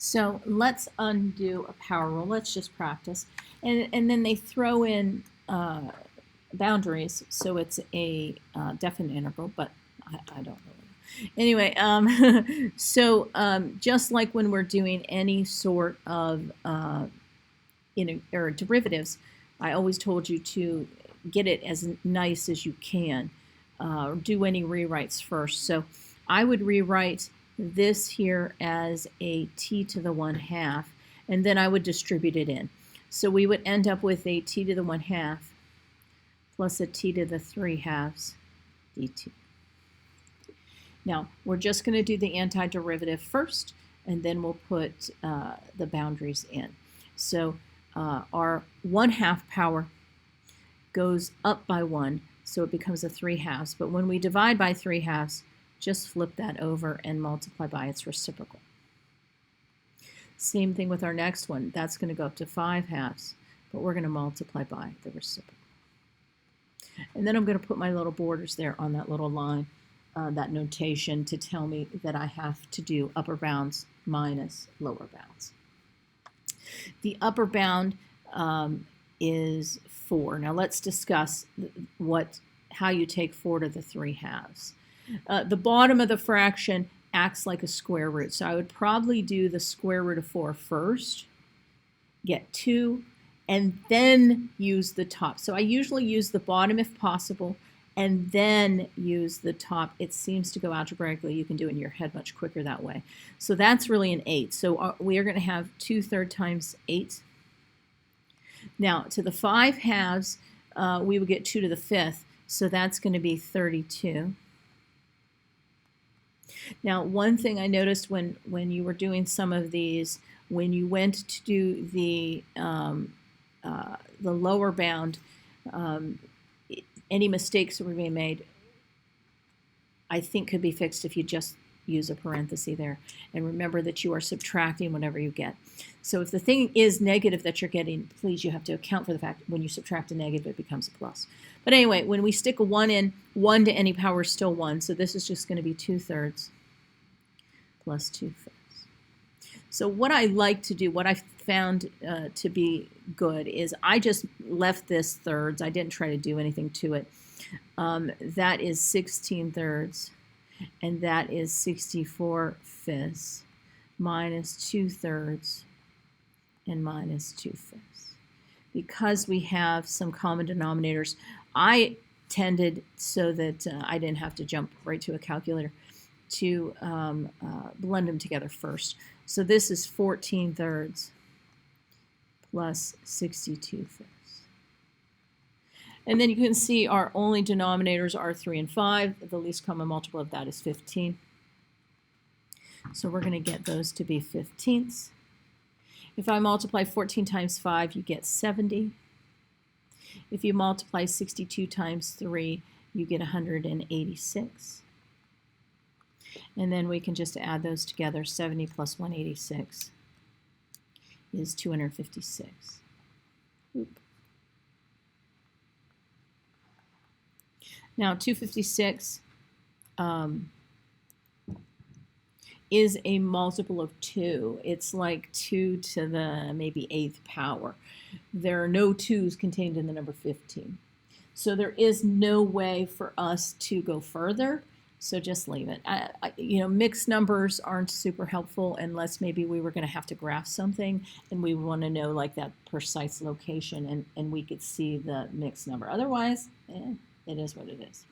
So let's undo a power rule. Let's just practice. And then they throw in boundaries, so it's a definite integral, but I don't know. Anyway, so just like when we're doing any sort of or derivatives, I always told you to get it as nice as you can. Do any rewrites first. So I would rewrite this here as a t to the 1/2, and then I would distribute it in. So we would end up with a t to the 1/2 plus a t to the 3/2 dt. Now, we're just going to do the antiderivative first, and then we'll put the boundaries in. So our 1/2 power goes up by 1, so it becomes a 3/2. But when we divide by 3/2, just flip that over and multiply by its reciprocal. Same thing with our next one. That's going to go up to 5/2, but we're going to multiply by the reciprocal. And then I'm going to put my little borders there on that little line, that notation to tell me that I have to do upper bounds minus lower bounds. The upper bound is 4. Now let's discuss how you take 4 to the 3/2. The bottom of the fraction acts like a square root, so I would probably do the square root of 4 first, get 2, and then use the top. So I usually use the bottom if possible, and then use the top. It seems to go algebraically. You can do it in your head much quicker that way. So that's really an 8. So we are going to have 2/3 times 8. Now, to the 5/2, we would get 2 to the 5th, so that's going to be 32. Now, one thing I noticed when you were doing some of these, when you went to do the lower bound, any mistakes that were being made, I think could be fixed if you just use a parenthesis there. And remember that you are subtracting whatever you get. So if the thing is negative that you're getting, please, you have to account for the fact when you subtract a negative, it becomes a plus. But anyway, when we stick a 1 in, 1 to any power is still 1. So this is just going to be 2/3 plus 2/5. So what I like to do, what I found to be good, is I just left this thirds. I didn't try to do anything to it. That is 16/3, and that is 64/5 minus 2/3 and minus 2/5. Because we have some common denominators, I tended, so that I didn't have to jump right to a calculator, to blend them together first. So this is 14/3 plus 62/5. And then you can see our only denominators are 3 and 5. The least common multiple of that is 15. So we're going to get those to be 15ths. If I multiply 14 times 5, you get 70. If you multiply 62 times 3, you get 186. And then we can just add those together. 70 plus 186 is 256. Oop. Now 256 is a multiple of 2. It's like 2 to the maybe 8th power. There are no 2's contained in the number 15. So there is no way for us to go further. So just leave it. Mixed numbers aren't super helpful unless maybe we were going to have to graph something and we want to know like that precise location and we could see the mixed number. Otherwise, it is what it is.